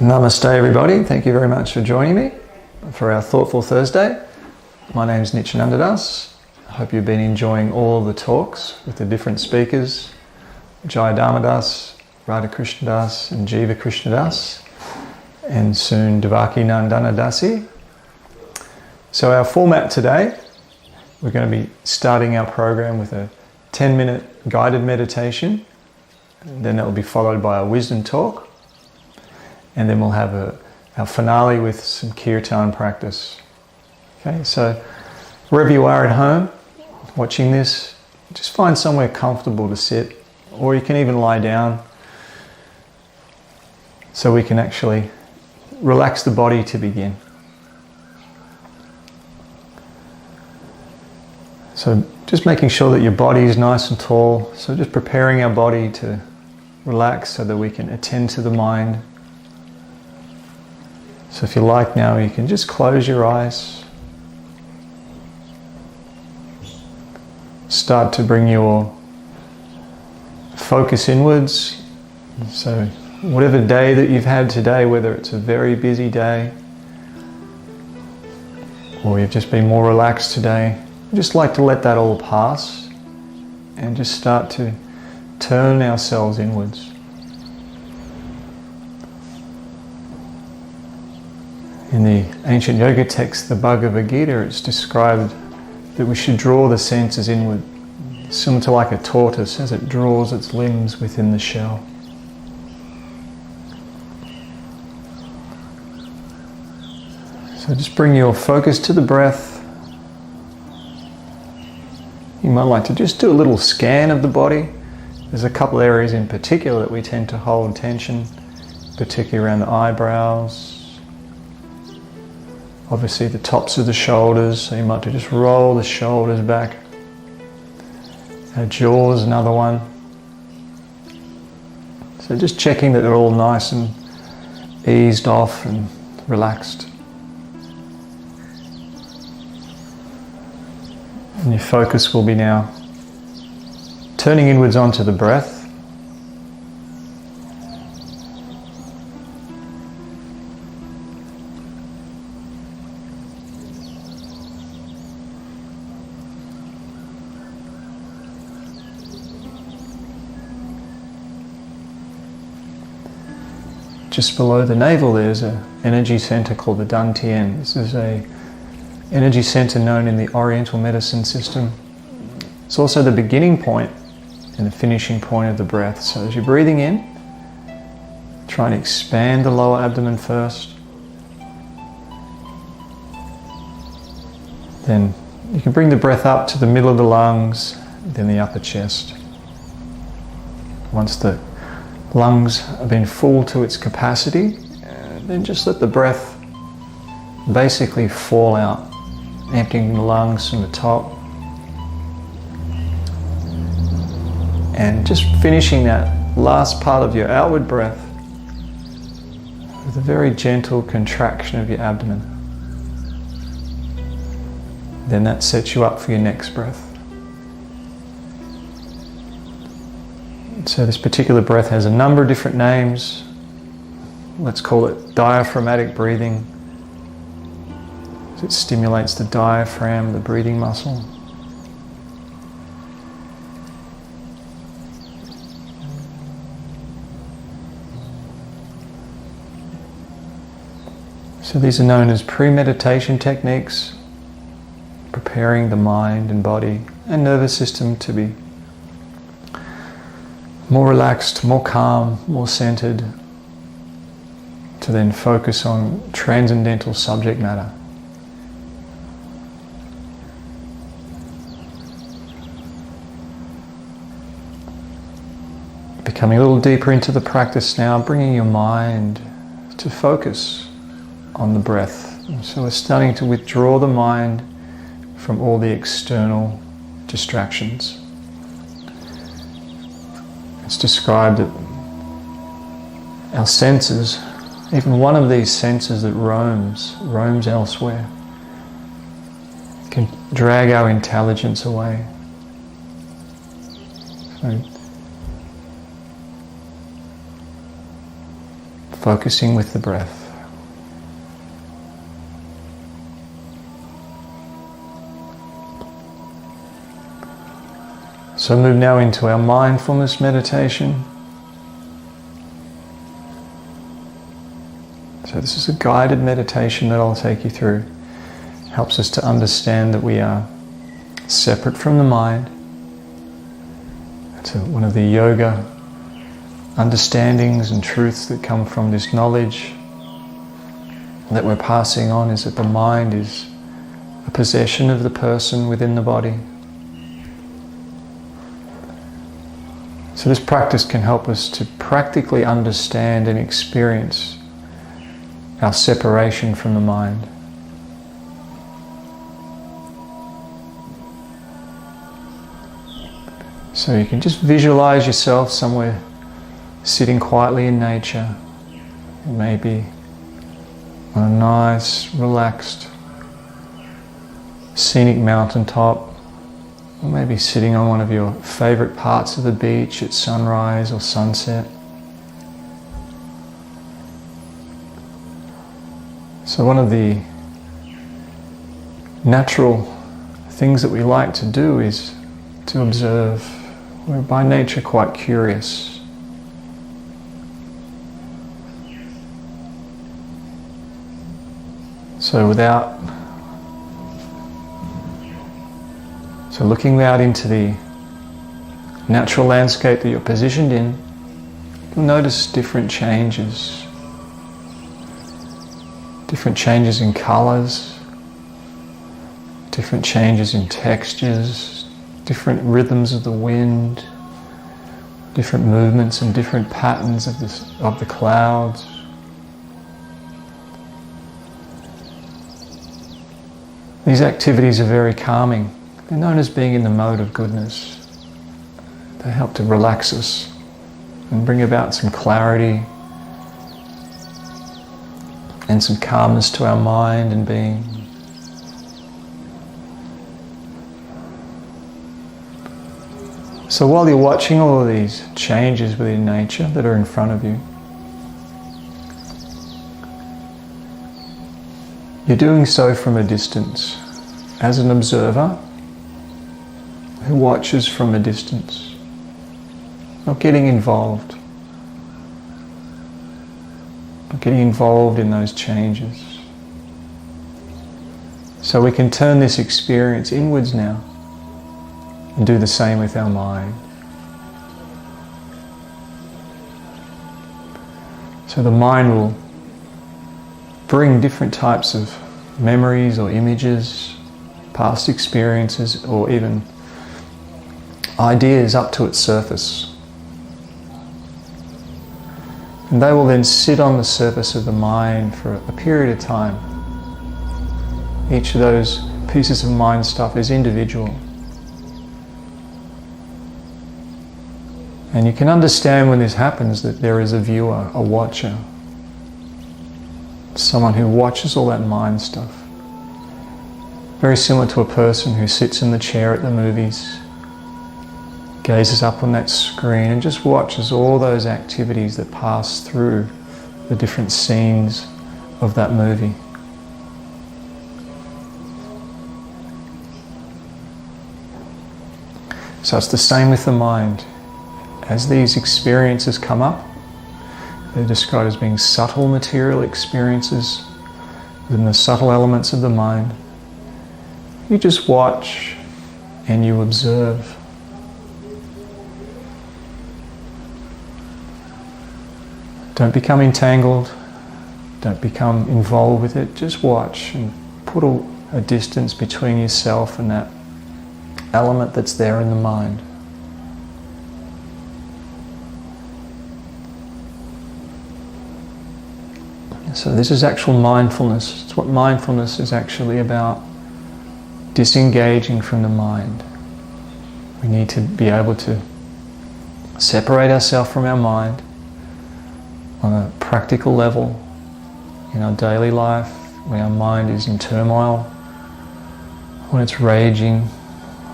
Namaste everybody, thank you very much for joining me for our Thoughtful Thursday. My name is Nityananda. I hope you've been enjoying all the talks with the different speakers, Jaya Dharmadas, Radha Krishnadas and Jiva Krishnadas, and soon Devaki Nandana Dasi. So our format today, we're going to be starting our program with a 10-minute guided meditation, and then that will be followed by a wisdom talk, and then we'll have our finale with some kirtan practice. Okay, so wherever you are at home watching this, just find somewhere comfortable to sit, or you can even lie down so we can actually relax the body to begin. So just making sure that your body is nice and tall, so just preparing our body to relax so that we can attend to the mind. So if you like now, you can just close your eyes. Start to bring your focus inwards. So whatever day that you've had today, whether it's a very busy day or you've just been more relaxed today, I just like to let that all pass and just start to turn ourselves inwards. In the ancient yoga text, the Bhagavad Gita, it's described that we should draw the senses inward, similar to like a tortoise as it draws its limbs within the shell. So just bring your focus to the breath. You might like to just do a little scan of the body. There's a couple areas in particular that we tend to hold tension, particularly around the eyebrows. Obviously the tops of the shoulders, so you might just roll the shoulders back. Our jaws, another one. So just checking that they're all nice and eased off and relaxed. And your focus will be now turning inwards onto the breath. Just below the navel there's an energy center called the Dantian. This is an energy center known in the Oriental medicine system. It's also the beginning point and the finishing point of the breath. So as you're breathing in, try and expand the lower abdomen first. Then you can bring the breath up to the middle of the lungs, then the upper chest. Once the lungs have been full to its capacity, then just let the breath basically fall out, emptying the lungs from the top. And just finishing that last part of your outward breath with a very gentle contraction of your abdomen. Then that sets you up for your next breath. So this particular breath has a number of different names. Let's call it diaphragmatic breathing. It stimulates the diaphragm, the breathing muscle. So these are known as pre-meditation techniques, preparing the mind and body and nervous system to be more relaxed, more calm, more centered, to then focus on transcendental subject matter. Becoming a little deeper into the practice now, bringing your mind to focus on the breath. So we're starting to withdraw the mind from all the external distractions. It's described that our senses, even one of these senses that roams elsewhere, can drag our intelligence away. So focusing with the breath. So move now into our mindfulness meditation. So this is a guided meditation that I'll take you through. It helps us to understand that we are separate from the mind. It's one of the yoga understandings and truths that come from this knowledge that we're passing on, is that the mind is a possession of the person within the body. So this practice can help us to practically understand and experience our separation from the mind. So you can just visualize yourself somewhere sitting quietly in nature, maybe on a nice, relaxed, scenic mountaintop, or maybe sitting on one of your favorite parts of the beach at sunrise or sunset. So one of the natural things that we like to do is to observe. We're by nature quite curious. So looking out into the natural landscape that you're positioned in, you'll notice different changes in colours, different changes in textures, different rhythms of the wind, different movements and different patterns of the clouds. These activities are very calming. They're known as being in the mode of goodness. They help to relax us and bring about some clarity and some calmness to our mind and being. So while you're watching all of these changes within nature that are in front of you, you're doing so from a distance, as an observer who watches from a distance, not getting involved, not getting involved in those changes. So we can turn this experience inwards now and do the same with our mind. So the mind will bring different types of memories or images, past experiences, or even ideas up to its surface. And they will then sit on the surface of the mind for a period of time. Each of those pieces of mind stuff is individual. And you can understand when this happens that there is a viewer, a watcher, someone who watches all that mind stuff. Very similar to a person who sits in the chair at the movies, gazes up on that screen and just watches all those activities that pass through the different scenes of that movie. So it's the same with the mind. As these experiences come up, they're described as being subtle material experiences within the subtle elements of the mind. You just watch and you observe. Don't become entangled, don't become involved with it, just watch and put a distance between yourself and that element that's there in the mind. So this is actual mindfulness. It's what mindfulness is actually about. Disengaging from the mind. We need to be able to separate ourselves from our mind on a practical level in our daily life, when our mind is in turmoil, when it's raging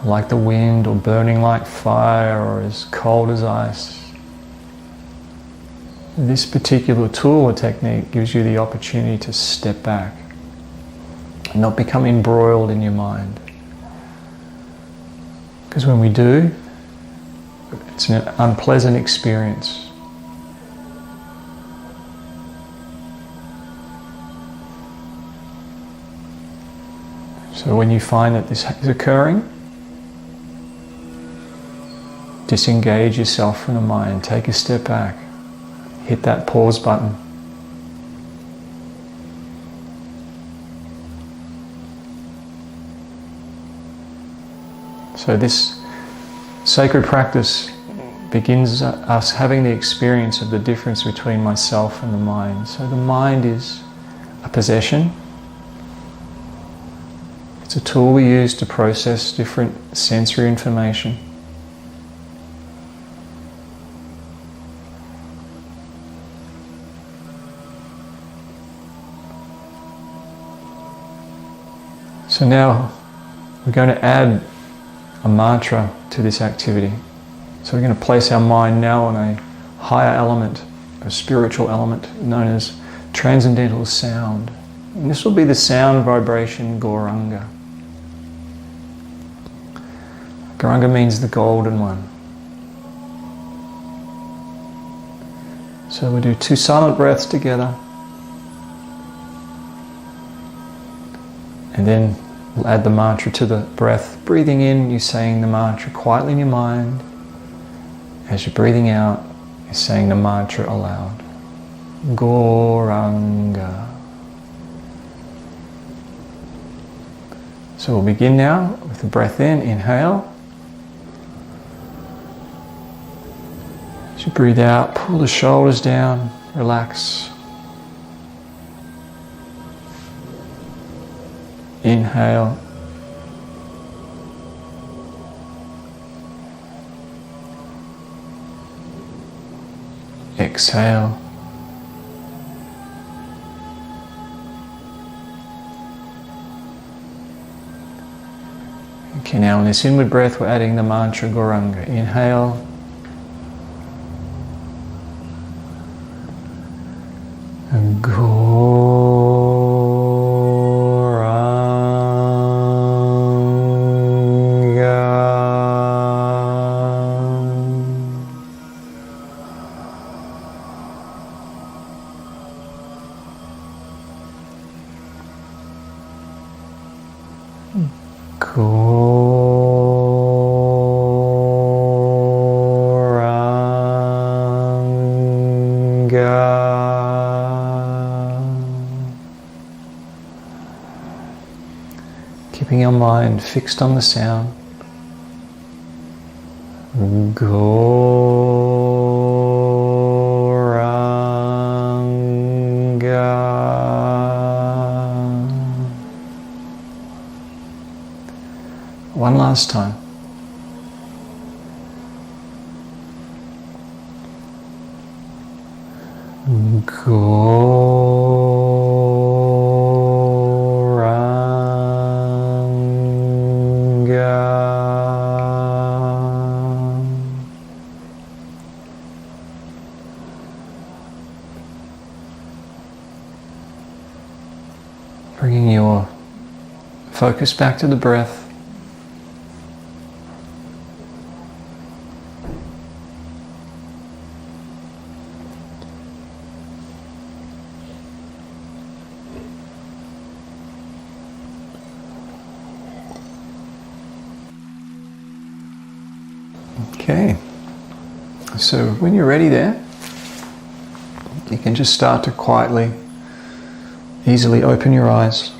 like the wind or burning like fire or as cold as ice. This particular tool or technique gives you the opportunity to step back and not become embroiled in your mind. Because when we do, it's an unpleasant experience. So when you find that this is occurring, disengage yourself from the mind, take a step back, hit that pause button. So this sacred practice begins us having the experience of the difference between myself and the mind. So the mind is a possession. It's a tool we use to process different sensory information. So now we're going to add a mantra to this activity. So we're going to place our mind now on a higher element, a spiritual element known as transcendental sound. And this will be the sound vibration Gauranga. Gauranga means the golden one. So we'll do 2 silent breaths together. And then we'll add the mantra to the breath. Breathing in, you're saying the mantra quietly in your mind. As you're breathing out, you're saying the mantra aloud. Gauranga. So we'll begin now with the breath in. Inhale. As you breathe out, pull the shoulders down, relax. Inhale. Exhale. Okay, now on this inward breath we're adding the mantra Gauranga. Inhale. And keeping your mind fixed on the sound. One last time. Bringing your focus back to the breath. Okay, so when you're ready there, you can just start to quietly, easily open your eyes.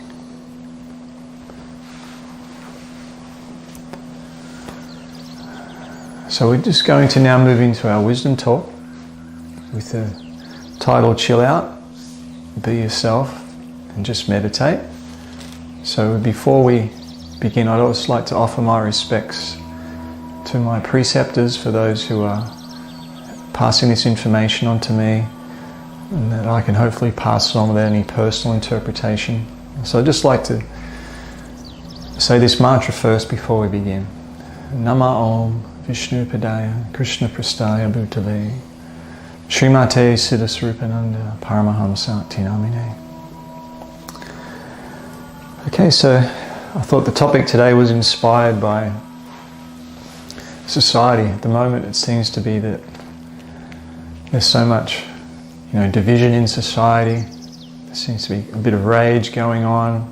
So we're just going to now move into our wisdom talk with the title Chill Out, Be Yourself and Just Meditate. So before we begin, I'd also like to offer my respects to my preceptors, for those who are passing this information on to me, and that I can hopefully pass it on without any personal interpretation. So I'd just like to say this mantra first before we begin. Nama Om Vishnu Padaya Krishna Prastaya Bhutale Srimate Siddhaswarupananda Paramahamsa Tinamine. Okay, so I thought the topic today was inspired by society. At the moment it seems to be that there's so much, division in society. There seems to be a bit of rage going on,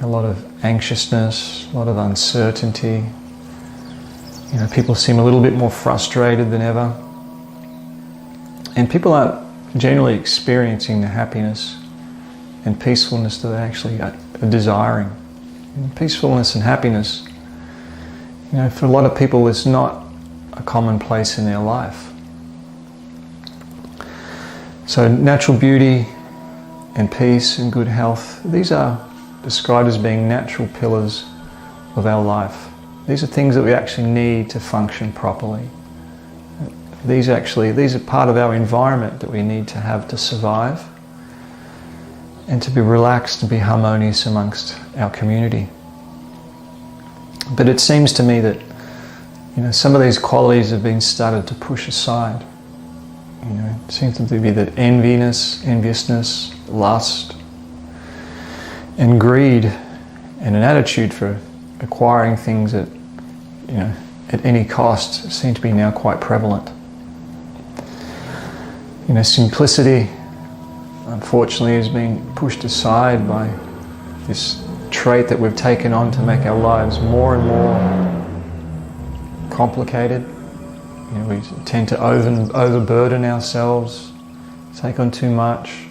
a lot of anxiousness, a lot of uncertainty. People seem a little bit more frustrated than ever. And people aren't generally experiencing the happiness and peacefulness that they actually are desiring. And peacefulness and happiness, for a lot of people, is not a commonplace in their life. So natural beauty and peace and good health, these are described as being natural pillars of our life. These are things that we actually need to function properly. These are part of our environment that we need to have to survive and to be relaxed and be harmonious amongst our community. But it seems to me that some of these qualities have been started to push aside. It seems to be that enviousness, lust, and greed, and an attitude for acquiring things at any cost seem to be now quite prevalent. Simplicity, unfortunately, is being pushed aside by this trait that we've taken on to make our lives more and more complicated. We tend to overburden ourselves, take on too much.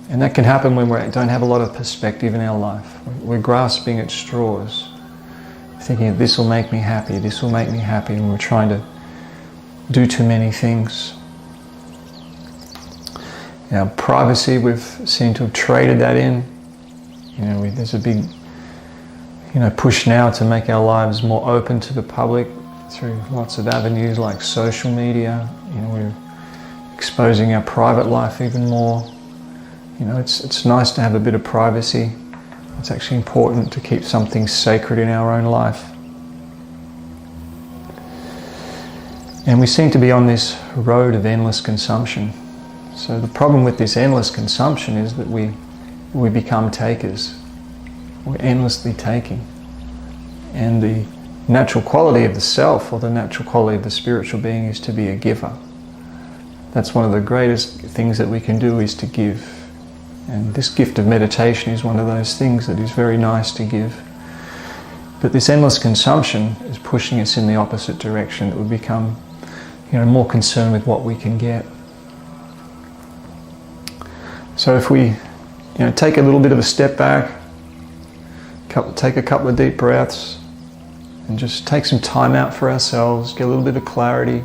And that can happen when we don't have a lot of perspective in our life. We're grasping at straws, thinking this will make me happy, and we're trying to do too many things. Privacy, we've seemed to have traded that in. There's a big push now to make our lives more open to the public through lots of avenues like social media. We're exposing our private life even more. It's nice to have a bit of privacy. It's actually important to keep something sacred in our own life. And we seem to be on this road of endless consumption. So the problem with this endless consumption is that we become takers. We're endlessly taking. And the natural quality of the self, or the natural quality of the spiritual being, is to be a giver. That's one of the greatest things that we can do, is to give. And this gift of meditation is one of those things that is very nice to give. But this endless consumption is pushing us in the opposite direction, that we become more concerned with what we can get. So if we take a little bit of a step back, take a couple of deep breaths, and just take some time out for ourselves, get a little bit of clarity,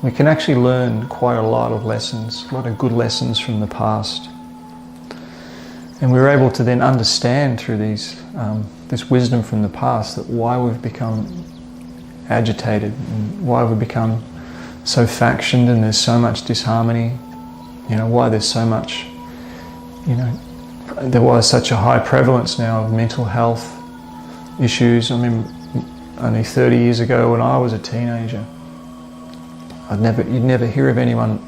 we can actually learn quite a lot of lessons, a lot of good lessons from the past. And we're able to then understand through this wisdom from the past, that why we've become agitated, and why we've become so factioned, and there's so much disharmony. Why there's so much, there was such a high prevalence now of mental health issues. I mean, only 30 years ago when I was a teenager, you'd never hear of anyone,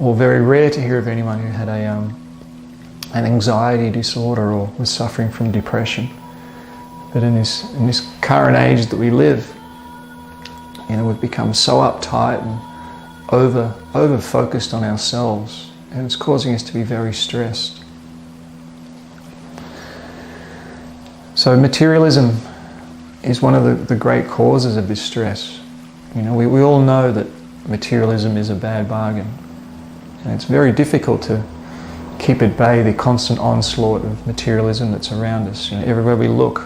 or very rare to hear of anyone, who had an anxiety disorder or was suffering from depression. But in this current age that we live, we've become so uptight and over focused on ourselves, and it's causing us to be very stressed. So materialism is one of the great causes of this stress. We all know that materialism is a bad bargain, and it's very difficult to keep at bay the constant onslaught of materialism that's around us. Everywhere we look,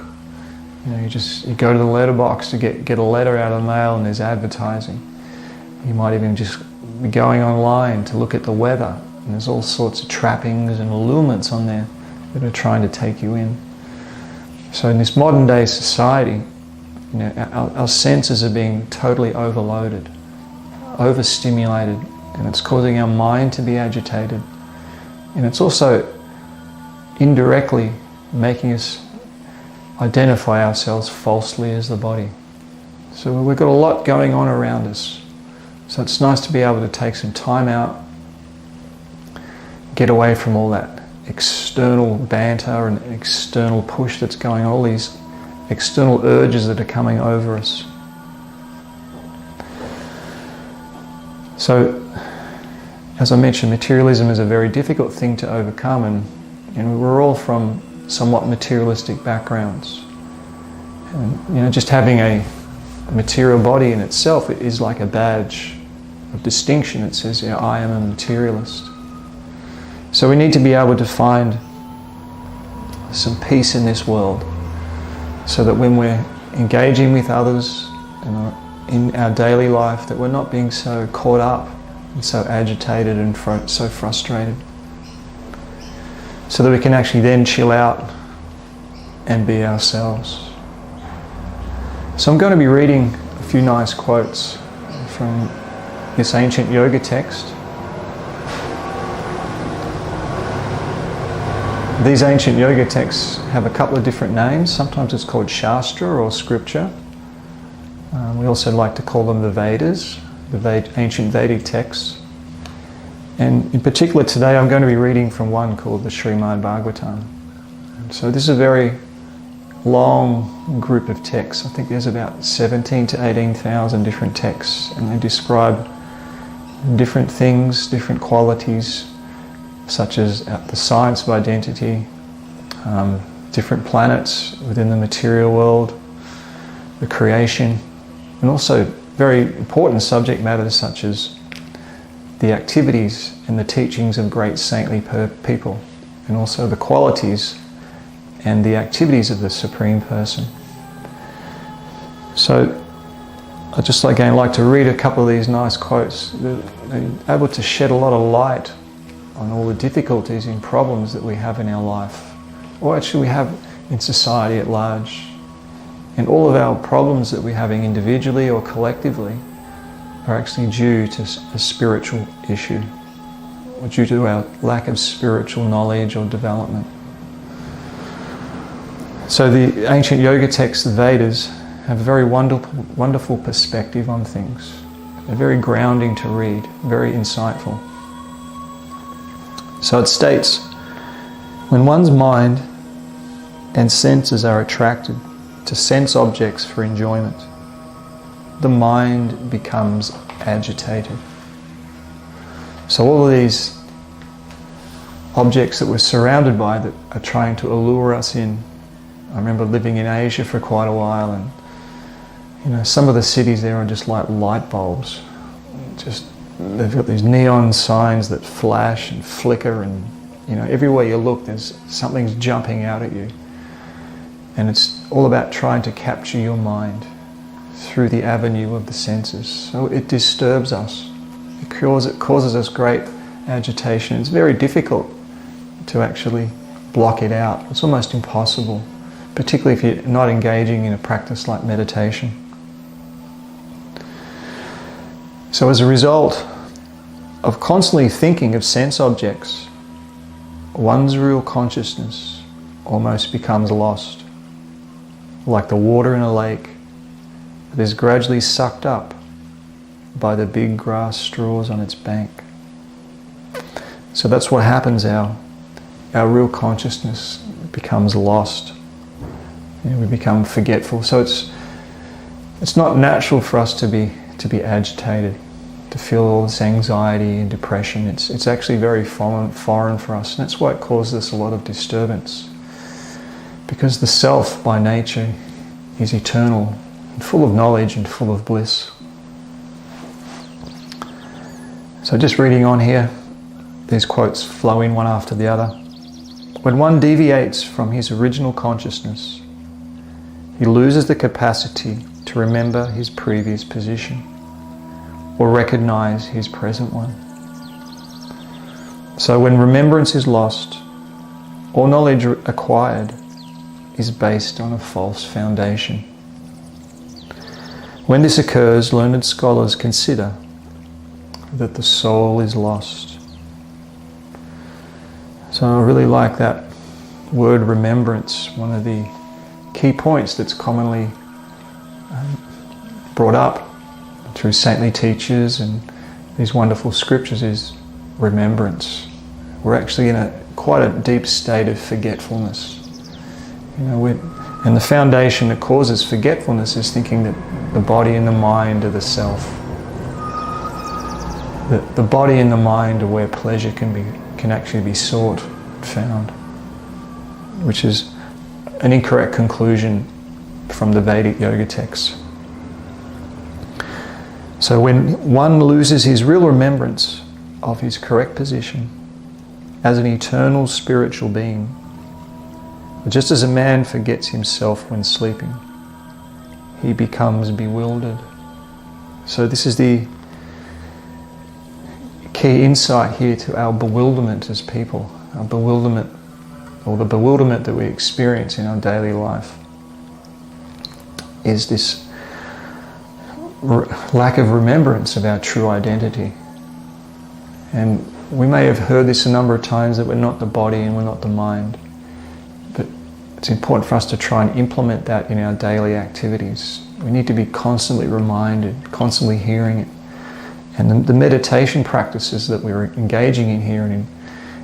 you go to the letterbox to get a letter out of the mail, and there's advertising. You might even just be going online to look at the weather, and there's all sorts of trappings and allurements on there that are trying to take you in. So in this modern day society, our senses are being totally overloaded, overstimulated, and it's causing our mind to be agitated. And it's also indirectly making us identify ourselves falsely as the body. So we've got a lot going on around us. So it's nice to be able to take some time out, get away from all that external banter and external push that's going on, all these external urges that are coming over us. So, as I mentioned, materialism is a very difficult thing to overcome, and we're all from somewhat materialistic backgrounds. And just having a material body in itself is like a badge of distinction. It says, I am a materialist. So we need to be able to find some peace in this world, so that when we're engaging with others in our daily life, that we're not being so caught up and so agitated and so frustrated, so that we can actually then chill out and be ourselves. So I'm going to be reading a few nice quotes from this ancient yoga text. These ancient yoga texts have a couple of different names. Sometimes it's called Shastra or Scripture. We also like to call them the Vedas, the ancient Vedic texts. And in particular today I'm going to be reading from one called the Srimad-Bhagavatam. So this is a very long group of texts. I think there's about 17 to 18,000 different texts, and they describe different things, different qualities, such as the science of identity, different planets within the material world, the creation, and also very important subject matters such as the activities and the teachings of great saintly people, and also the qualities and the activities of the Supreme Person. So I'd just again like to read a couple of these nice quotes. They're able to shed a lot of light on all the difficulties and problems that we have in our life, or actually we have in society at large. And all of our problems that we're having individually or collectively are actually due to a spiritual issue, or due to our lack of spiritual knowledge or development. So the ancient yoga texts, the Vedas, have a very wonderful perspective on things. They're very grounding to read, very insightful. So it states, when one's mind and senses are attracted to sense objects for enjoyment, the mind becomes agitated. So all of these objects that we're surrounded by that are trying to allure us in. I remember living in Asia for quite a while, and some of the cities there are just like light bulbs. They've got these neon signs that flash and flicker, and everywhere you look something's jumping out at you. And it's all about trying to capture your mind through the avenue of the senses. So it disturbs us. It causes us great agitation. It's very difficult to actually block it out. It's almost impossible, particularly if you're not engaging in a practice like meditation. So as a result of constantly thinking of sense objects, one's real consciousness almost becomes lost, like the water in a lake that is gradually sucked up by the big grass straws on its bank. So that's what happens. Our real consciousness becomes lost. We become forgetful. So it's not natural for us to be agitated, to feel all this anxiety and depression. It's actually very foreign for us, and that's why it causes us a lot of disturbance. Because the self by nature is eternal, and full of knowledge and full of bliss. So just reading on here, these quotes flow in one after the other. When one deviates from his original consciousness, he loses the capacity to remember his previous position or recognize his present one. So when remembrance is lost, all knowledge acquired is based on a false foundation. When this occurs, learned scholars consider that the soul is lost. So I really like that word remembrance, one of the key points that's commonly brought up through saintly teachers and these wonderful scriptures is remembrance. We're actually in quite a deep state of forgetfulness. And the foundation that causes forgetfulness is thinking that the body and the mind are the self. That the body and the mind are where pleasure can actually be sought, found, which is an incorrect conclusion from the Vedic yoga texts. So when one loses his real remembrance of his correct position as an eternal spiritual being, just as a man forgets himself when sleeping, he becomes bewildered. So this is the key insight here to our bewilderment as people, our bewilderment, or the bewilderment that we experience in our daily life, is this lack of remembrance of our true identity. And we may have heard this a number of times, that we're not the body and we're not the mind. But it's important for us to try and implement that in our daily activities. We need to be constantly reminded, constantly hearing it. And the meditation practices that we're engaging in here and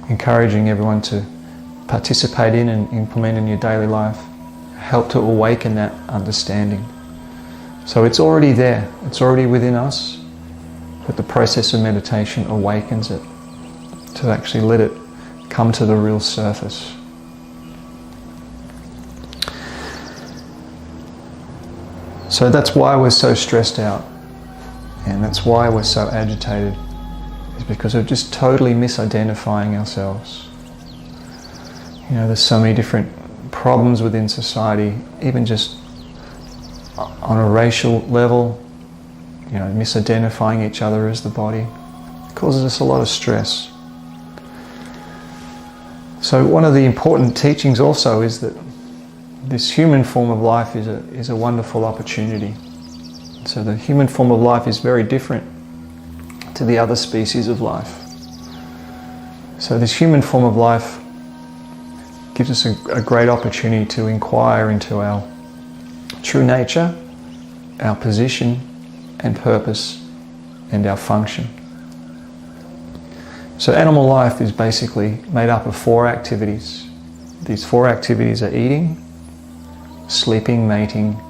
encouraging everyone to participate in and implement in your daily life help to awaken that understanding. So it's already there, it's already within us, but the process of meditation awakens it to actually let it come to the real surface. So that's why we're so stressed out, and that's why we're so agitated, is because of just totally misidentifying ourselves. There's so many different problems within society, even just on a racial level, misidentifying each other as the body. It causes us a lot of stress. So one of the important teachings also is that this human form of life is a wonderful opportunity. So the human form of life is very different to the other species of life. So this human form of life gives us a great opportunity to inquire into our true nature, our position and purpose, and our function. So animal life is basically made up of 4 activities. These 4 activities are eating, sleeping, mating,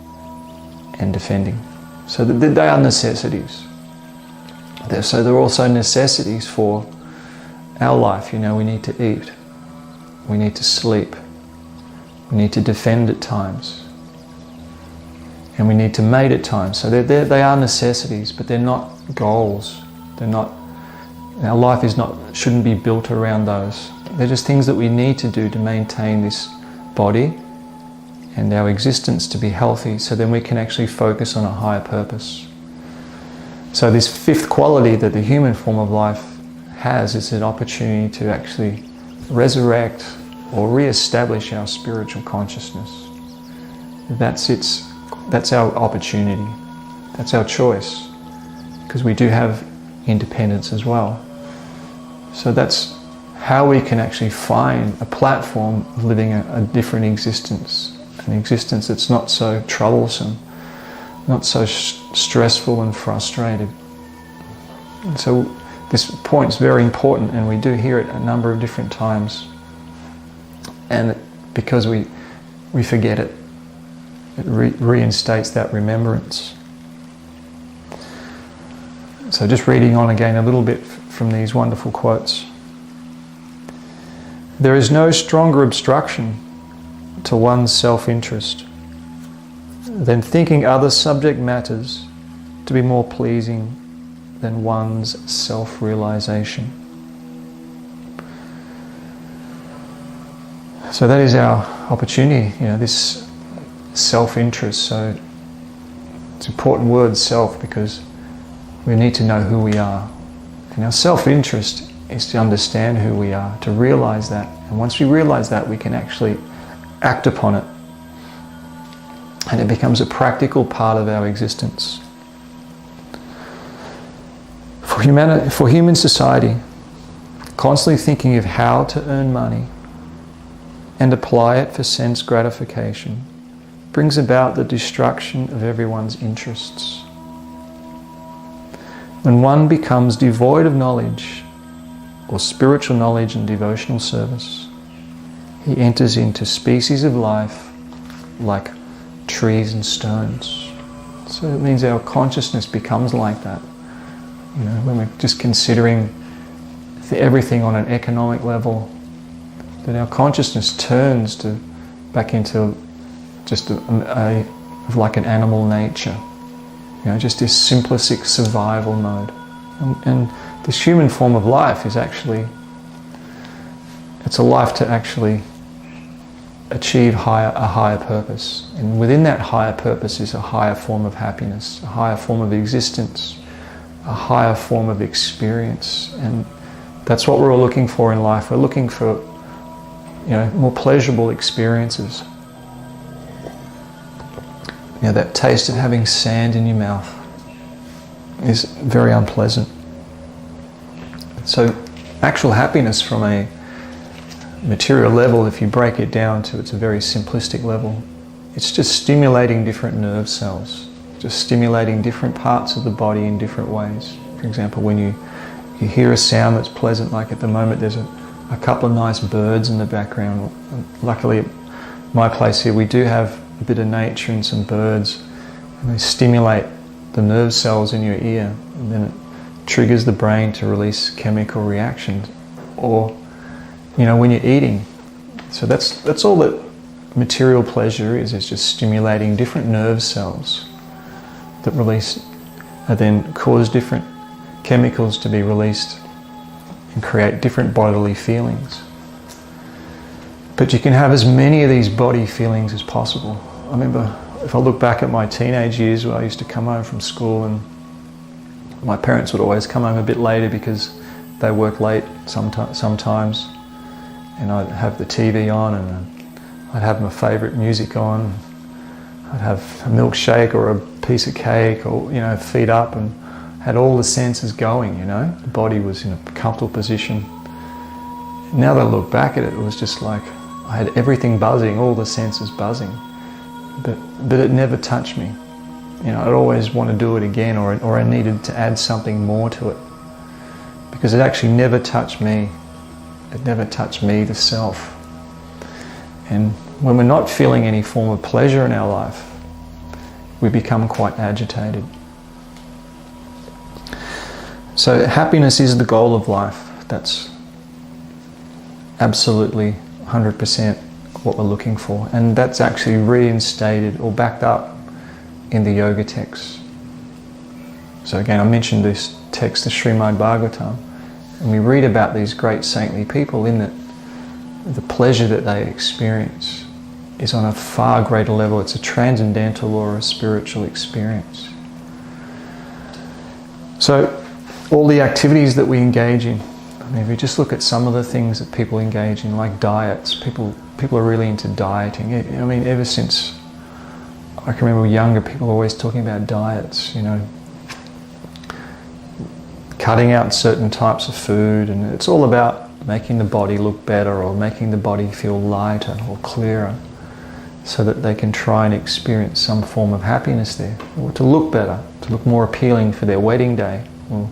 and defending. So they are necessities. So they're also necessities for our life. We need to eat, we need to sleep, we need to defend at times, and we need to mate at times. So they are necessities, but they're not goals. They're not. Our life shouldn't be built around those. They're just things that we need to do to maintain this body and our existence to be healthy, so then we can actually focus on a higher purpose. So this 5th quality that the human form of life has is an opportunity to actually resurrect or re-establish our spiritual consciousness. That's our opportunity. That's our choice, because we do have independence as well. So that's how we can actually find a platform of living a different existence, an existence that's not so troublesome, not so stressful and frustrated. And so this point is very important, and we do hear it a number of different times. And because we forget it, it reinstates that remembrance. So just reading on again a little bit from these wonderful quotes. There is no stronger obstruction to one's self-interest than thinking other subject matters to be more pleasing than one's self-realization. So that is our opportunity, this self-interest. So it's an important word, self, because we need to know who we are. And our self-interest is to understand who we are, to realize that. And once we realize that, we can actually act upon it. And it becomes a practical part of our existence. For human society, constantly thinking of how to earn money and apply it for sense gratification brings about the destruction of everyone's interests. When one becomes devoid of knowledge or spiritual knowledge and devotional service, he enters into species of life like trees and stones. So it means our consciousness becomes like that. You know, when we're just considering everything on an economic level, that our consciousness turns back into just like an animal nature. You know, just this simplistic survival mode. And this human form of life is actually, it's a life to actually achieve a higher purpose. And within that higher purpose is a higher form of happiness, a higher form of existence, a higher form of experience. And that's what we're all looking for in life. We're looking for, you know, more pleasurable experiences. You know, that taste of having sand in your mouth is very unpleasant. So actual happiness from a material level, if you break it down to its a very simplistic level, it's just stimulating different nerve cells, just stimulating different parts of the body in different ways. For example, when you hear a sound that's pleasant, like at the moment there's a couple of nice birds in the background. Luckily at my place here we do have a bit of nature and some birds, and they stimulate the nerve cells in your ear, and then it triggers the brain to release chemical reactions. Or, you know, when you're eating. So that's all that material pleasure is just stimulating different nerve cells that release and then cause different chemicals to be released and create different bodily feelings. But you can have as many of these body feelings as possible. I remember, if I look back at my teenage years where I used to come home from school, and my parents would always come home a bit later because they work late sometimes, and I'd have the TV on and I'd have my favourite music on. I'd have a milkshake or a piece of cake, or, you know, feet up, and had all the senses going, you know. The body was in a comfortable position. Now that I look back at it, it was just like I had everything buzzing, all the senses buzzing, but it never touched me. You know, I'd always want to do it again, or I needed to add something more to it, because it actually never touched me. It never touched me, the self. And when we're not feeling any form of pleasure in our life, we become quite agitated. So happiness is the goal of life. That's absolutely 100% what we're looking for. And that's actually reinstated or backed up in the yoga texts. So again, I mentioned this text, the Srimad-Bhagavatam, and we read about these great saintly people in that the pleasure that they experience is on a far greater level. It's a transcendental or a spiritual experience. So all the activities that we engage in, I mean, if you just look at some of the things that people engage in, like diets, people are really into dieting. I mean, ever since I can remember younger people always talking about diets, you know, cutting out certain types of food, and it's all about making the body look better or making the body feel lighter or clearer so that they can try and experience some form of happiness there, or to look better, to look more appealing for their wedding day, or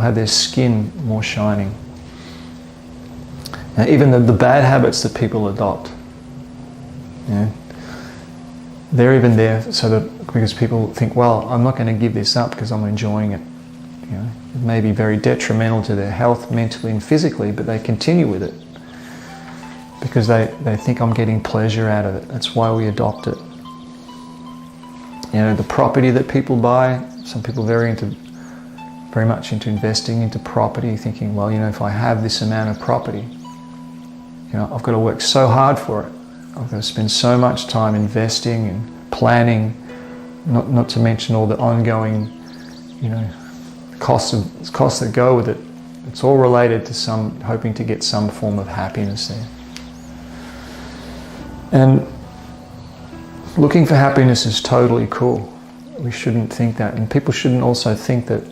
have their skin more shining. Now, even the bad habits that people adopt, you know, they're even there so that because people think, well, I'm not going to give this up because I'm enjoying it. You know, it may be very detrimental to their health mentally and physically, but they continue with it because they think I'm getting pleasure out of it. That's why we adopt it. You know, the property that people buy, some people very much into investing into property, thinking, well, you know, if I have this amount of property, you know, I've got to work so hard for it. I've got to spend so much time investing and planning, not to mention all the ongoing, you know, costs that go with it. It's all related to hoping to get some form of happiness there. And looking for happiness is totally cool. We shouldn't think that. And people shouldn't also think that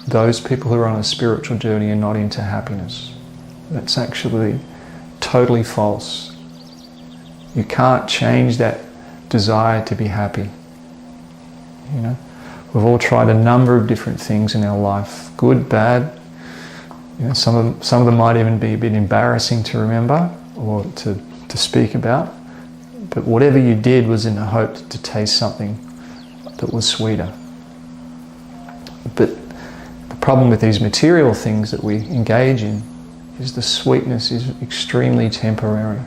those people who are on a spiritual journey are not into happiness. That's actually totally false. You can't change that desire to be happy. You know, We've all tried a number of different things in our life, good, bad. Some of them might even be a bit embarrassing to remember or to speak about. But whatever you did was in the hope to taste something that was sweeter. But the problem with these material things that we engage in is the sweetness is extremely temporary.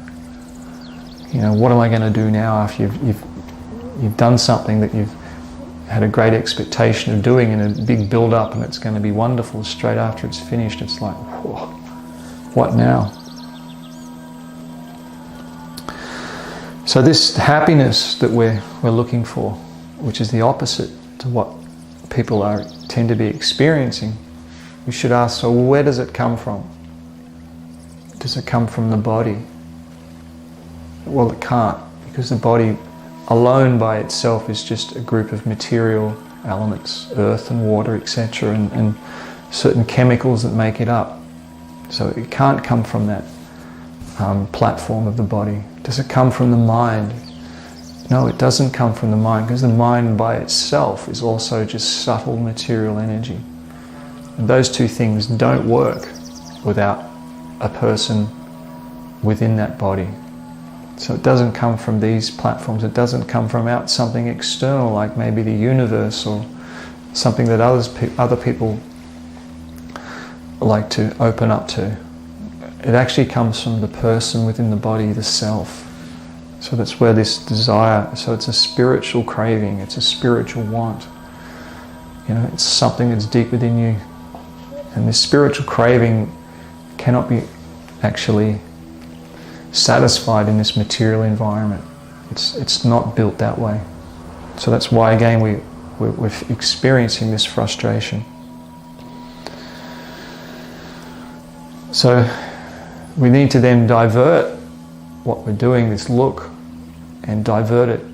What am I going to do now after you've done something that you've had a great expectation of doing and a big build-up, and it's going to be wonderful. Straight after it's finished, it's like, whoa, what now? So this happiness that we're looking for, which is the opposite to what people tend to be experiencing, we should ask, so where does it come from? Does it come from the body? Well, it can't, because the body alone by itself is just a group of material elements, earth and water, etc., and certain chemicals that make it up. So it can't come from that platform of the body. Does it come from the mind? No, it doesn't come from the mind, because the mind by itself is also just subtle material energy. And those two things don't work without a person within that body. So it doesn't come from these platforms. It doesn't come from out something external, like maybe the universe or something that other people like to open up to. It actually comes from the person within the body, the self. So that's where this desire, so it's a spiritual craving, it's a spiritual want. It's something that's deep within you. And this spiritual craving cannot be actually satisfied in this material environment. It's not built that way. So that's why, again, we're experiencing this frustration. So we need to then divert what we're doing, this look, and divert it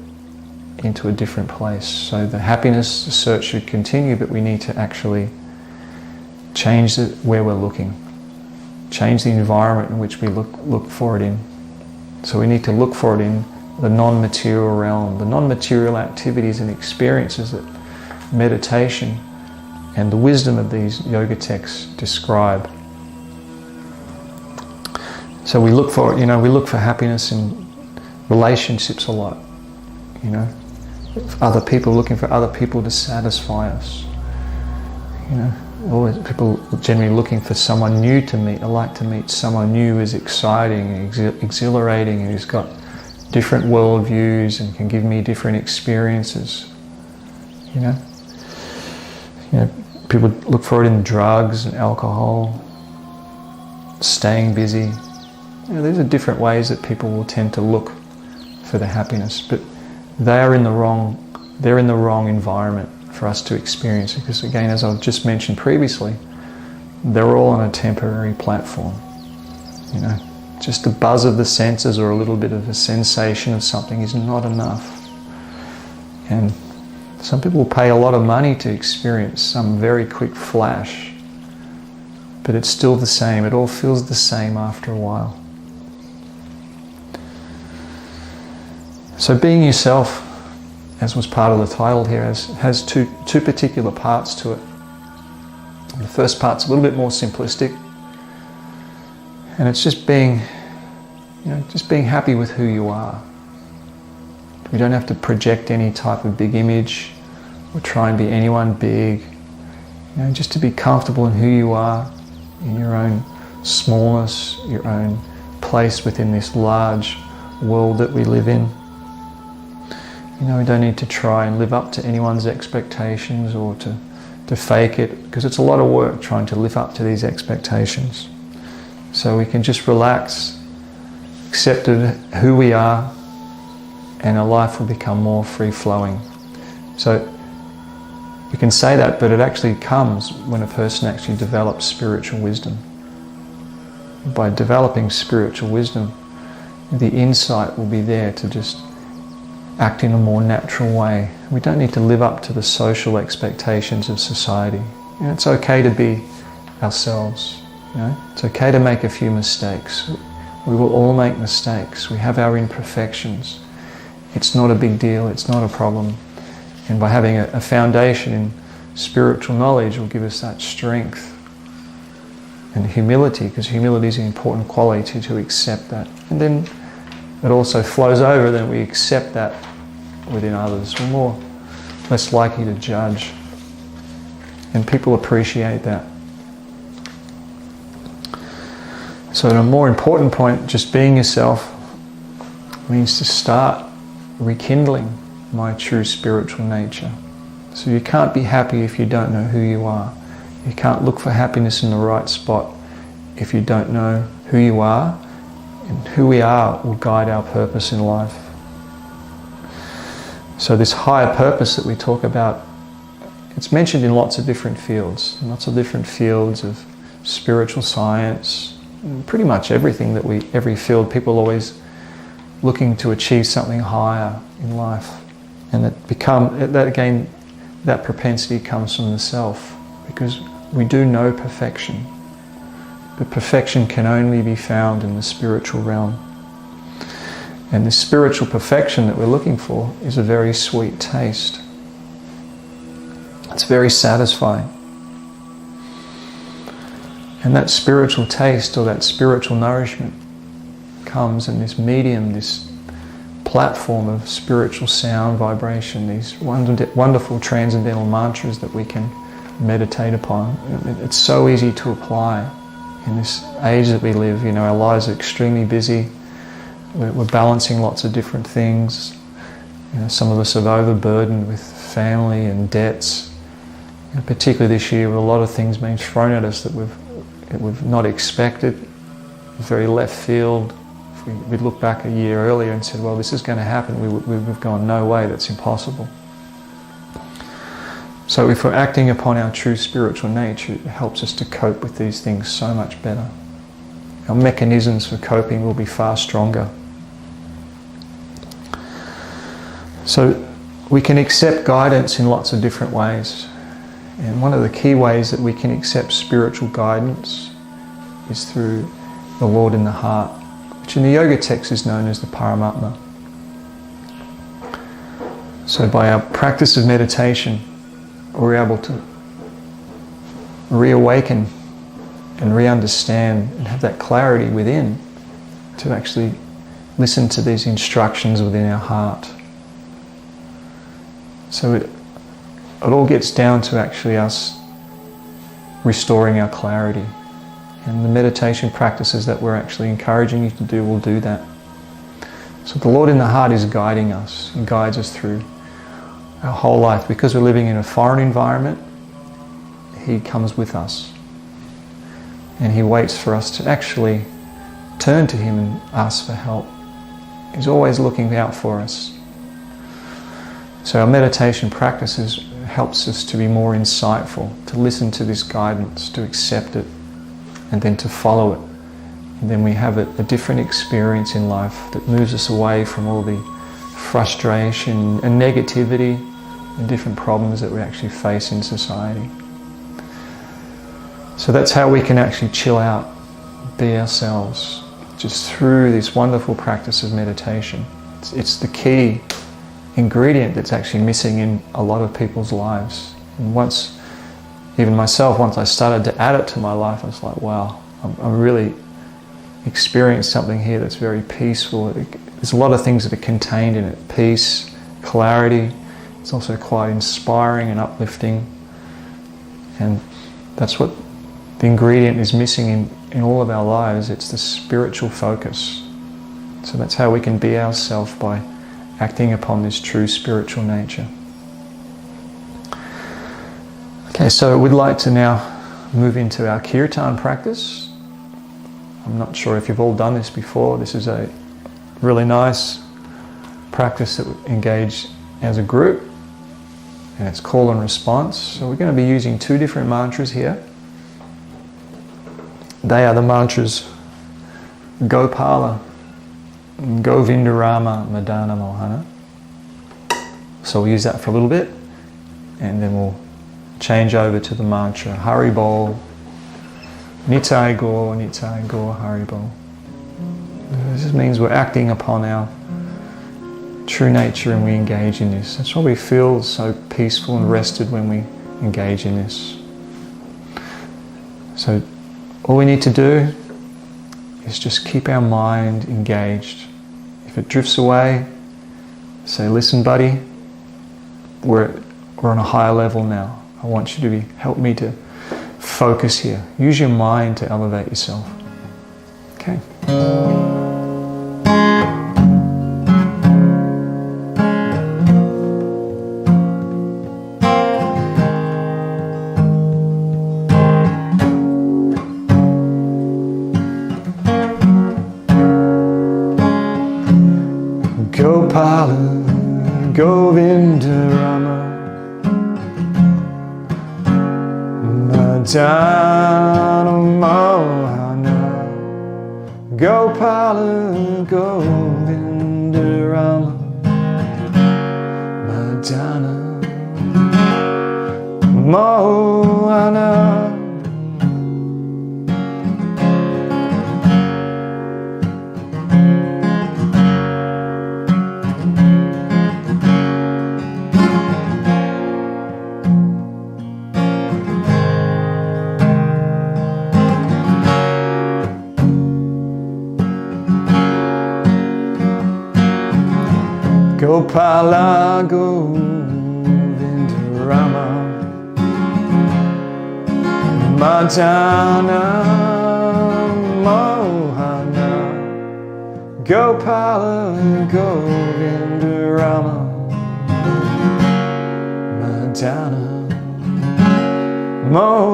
into a different place. So the happiness, the search should continue, but we need to actually change where we're looking. Change the environment in which we look for it in. So we need to look for it in the non-material realm, the non-material activities and experiences that meditation and the wisdom of these yoga texts describe. So we look for happiness in relationships a lot. Other people, looking for other people to satisfy us. Always people generally looking for someone new to meet. I like to meet someone new who's exciting and exhilarating, and who's got different worldviews and can give me different experiences. People look for it in drugs and alcohol, staying busy. These are different ways that people will tend to look for the happiness, but they're in the wrong environment for us to experience, because again, as I've just mentioned previously, they're all on a temporary platform. Just the buzz of the senses or a little bit of a sensation of something is not enough. And some people will pay a lot of money to experience some very quick flash, but it's still the same. It all feels the same after a while. So being yourself, as was part of the title here, has two particular parts to it. The first part's a little bit more simplistic, and it's just being happy with who you are. You don't have to project any type of big image or try and be anyone big. Just to be comfortable in who you are, in your own smallness, your own place within this large world that we live in. We don't need to try and live up to anyone's expectations or to fake it, because it's a lot of work trying to live up to these expectations. So we can just relax, accept who we are, and our life will become more free-flowing. So we can say that, but it actually comes when a person actually develops spiritual wisdom. By developing spiritual wisdom, the insight will be there to just act in a more natural way. We don't need to live up to the social expectations of society. It's okay to be ourselves. It's okay to make a few mistakes. We will all make mistakes. We have our imperfections. It's not a big deal. It's not a problem. And by having a foundation in spiritual knowledge will give us that strength and humility, because humility is an important quality to accept that. And then it also flows over, then we accept that within others. We're less likely to judge. And people appreciate that. So a more important point, just being yourself means to start rekindling my true spiritual nature. So you can't be happy if you don't know who you are. You can't look for happiness in the right spot if you don't know who you are, and who we are will guide our purpose in life. So this higher purpose that we talk about, it's mentioned in lots of different fields of spiritual science, pretty much everything every field, people are always looking to achieve something higher in life. And that propensity comes from the self, because we do know perfection. But perfection can only be found in the spiritual realm. And the spiritual perfection that we're looking for is a very sweet taste. It's very satisfying. And that spiritual taste, or that spiritual nourishment, comes in this medium, this platform of spiritual sound vibration, these wonderful transcendental mantras that we can meditate upon. It's so easy to apply in this age that we live. Our lives are extremely busy. We're balancing lots of different things. Some of us are overburdened with family and debts. Particularly this year, with a lot of things being thrown at us that we've not expected, very left field. If we'd looked back a year earlier and said, well, this is going to happen, we've gone, no way, that's impossible. So if we're acting upon our true spiritual nature, it helps us to cope with these things so much better. Our mechanisms for coping will be far stronger. So we can accept guidance in lots of different ways. And one of the key ways that we can accept spiritual guidance is through the Lord in the heart, which in the yoga text is known as the Paramatma. So by our practice of meditation, we're able to reawaken and re-understand and have that clarity within to actually listen to these instructions within our heart. So it all gets down to actually us restoring our clarity. And the meditation practices that we're actually encouraging you to do will do that. So the Lord in the heart is guiding us and guides us through our whole life. Because we're living in a foreign environment, He comes with us. And He waits for us to actually turn to Him and ask for help. He's always looking out for us. So our meditation practices helps us to be more insightful, to listen to this guidance, to accept it, and then to follow it. And then we have a different experience in life that moves us away from all the frustration and negativity and different problems that we actually face in society. So that's how we can actually chill out, be ourselves, just through this wonderful practice of meditation. It's the key ingredient that's actually missing in a lot of people's lives. And even myself, once I started to add it to my life, I was like, wow, I'm really experiencing something here that's very peaceful. There's a lot of things that are contained in it. Peace, clarity. It's also quite inspiring and uplifting. And that's what the ingredient is missing in all of our lives. It's the spiritual focus. So that's how we can be ourselves, by acting upon this true spiritual nature. Okay, so we'd like to now move into our kirtan practice. I'm not sure if you've all done this before. This is a really nice practice that we engage as a group, and it's call and response. So we're going to be using two different mantras here. They are the mantras Gopala, Govindarama, Madana Mohana. So we'll use that for a little bit, and then we'll change over to the mantra Haribol, Nitai Gaur, Haribol. This means we're acting upon our true nature and we engage in this. That's why we feel so peaceful and rested when we engage in this. So all we need to do is just keep our mind engaged. If it drifts away, say, listen buddy, we're on a higher level now. I want you to help me to focus here. Use your mind to elevate yourself. Okay. Gopala Govinda Rama Madana Mohana Gopala Govinda Rama Madana Mohana Gopala Govinda Rama Madana Mohana Gopala Govinda Rama Madana Mohana Gopala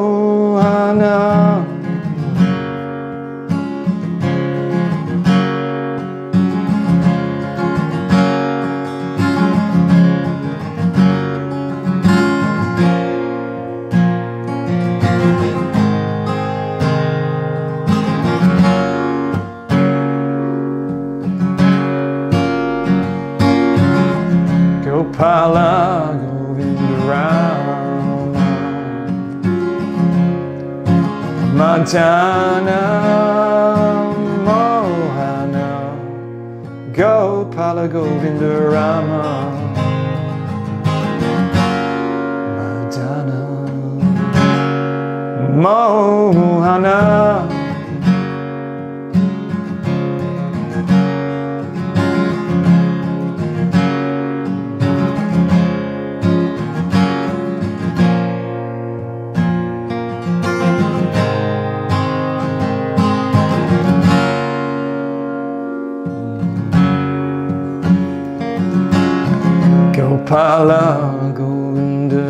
Govinda Rama Madana Mohana Gopala Govinda Rama Madana Mohana Gopala Govinda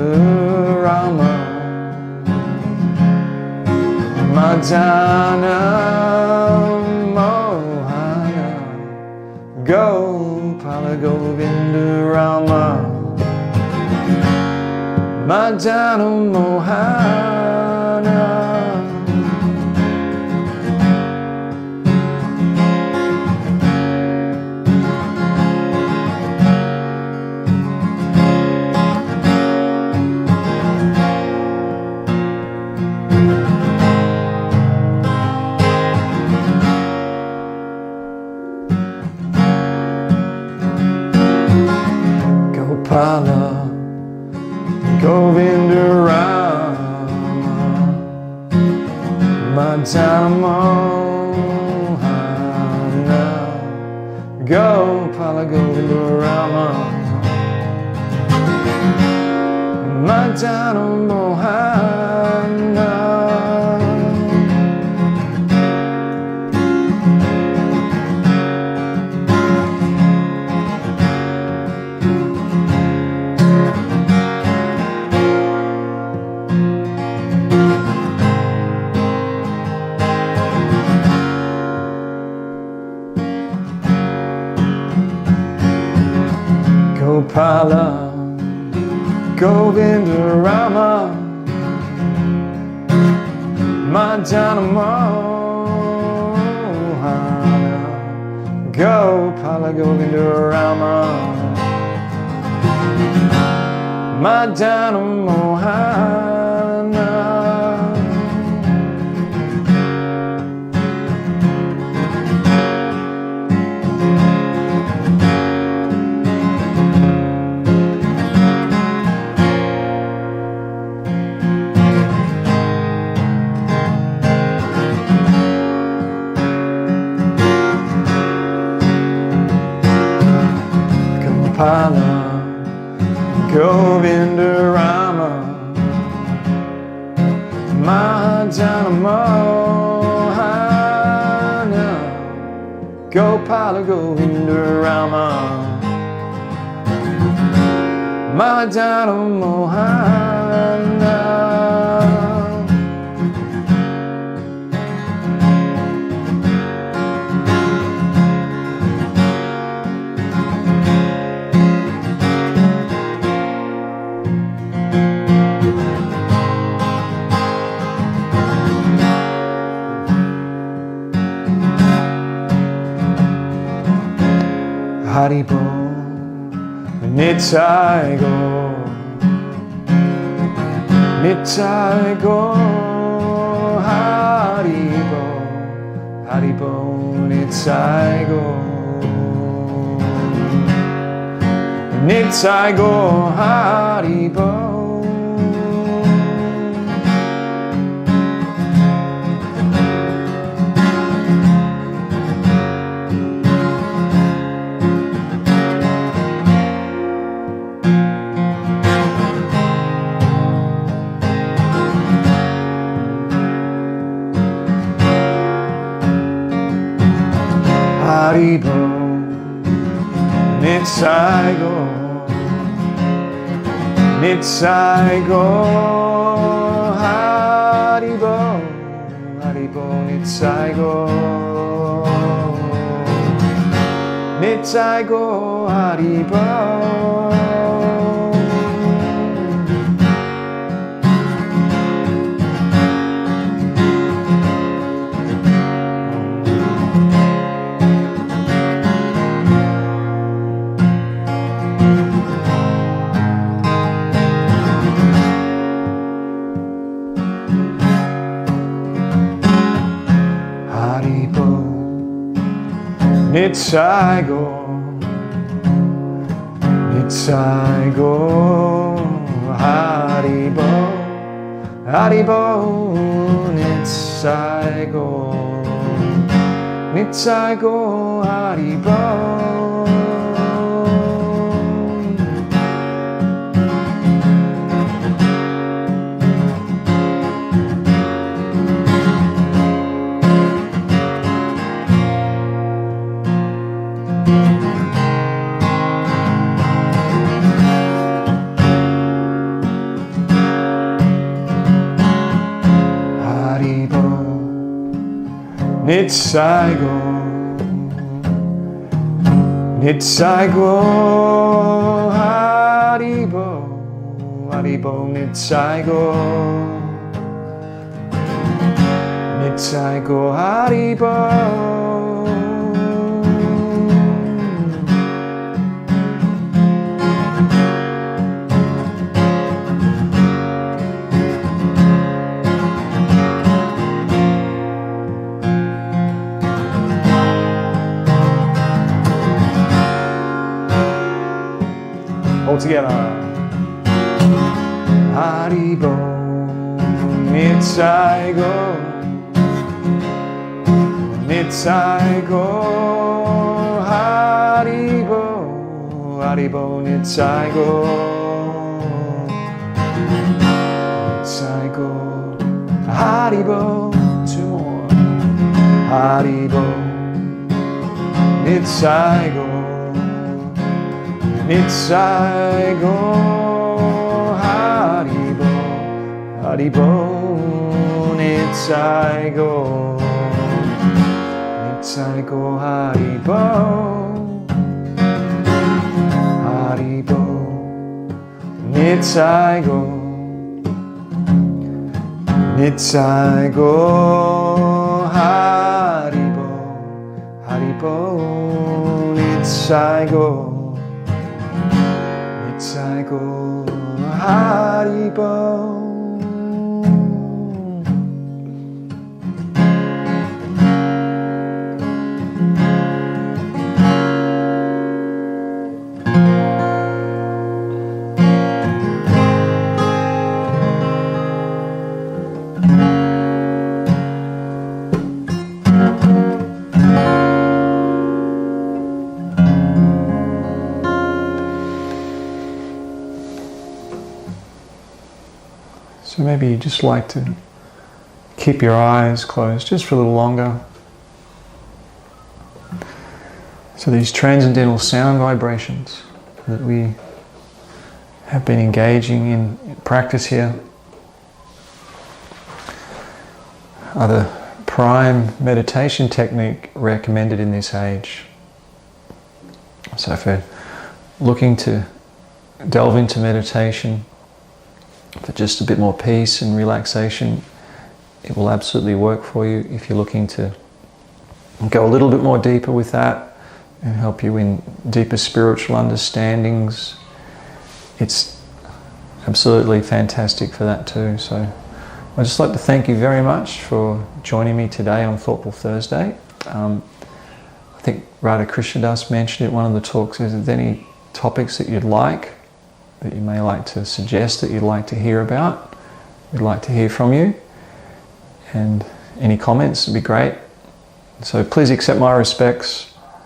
Rama Madana Mohana Gopala Govinda Rama Madana Mohana Gopala Govinda Rama Madana Mohana Gopala Govinda Rama Madana Mohana Gopala Govinda Rama Madana Mohana Gopala Govinda Rama Madana Mohana Gopala, Govinda Rama, Mahajana Mohana, Gopala, Govinda Rama, Mahajana Mohana. Haribo, Nitai go, Nitai go, Haribo, Haribo, Nitai go, Nitai go, Haribo. Haribo, Nitai go, Nitai go, Haribo, Haribo, Nitai go, Nitai go, Haribo. Nitai go, Nitai go, Haribo, Haribo, Nitai go, Nitai go, Haribo. Nitai go, Nitai go, Haribo, Haribo, Nitai go, Nitai go, Haribo. All together. Haribo, Nitai go, Nitai go, Haribo, Haribo, Nitai go, Nitai go, Haribo. Two more. Haribo, Nitai go, Nitai go, Haribo, Haribo, Nitai go, Nitai go, Haribo, Haribo, Nitai go, Nitai go, Haribo, Haribo, Nitai go. Nitai go, Haribo. So maybe you just like to keep your eyes closed just for a little longer. So these transcendental sound vibrations that we have been engaging in practice here are the prime meditation technique recommended in this age. So if you're looking to delve into meditation for just a bit more peace and relaxation, it will absolutely work for you. If you're looking to go a little bit more deeper with that and help you in deeper spiritual understandings, it's absolutely fantastic for that too. So I'd just like to thank you very much for joining me today on Thoughtful Thursday. I think Radha Krishnadas mentioned it in one of the talks. Is there any topics that you'd like, that you may like to suggest, that you'd like to hear about? We'd like to hear from you. And any comments would be great. So please accept my respects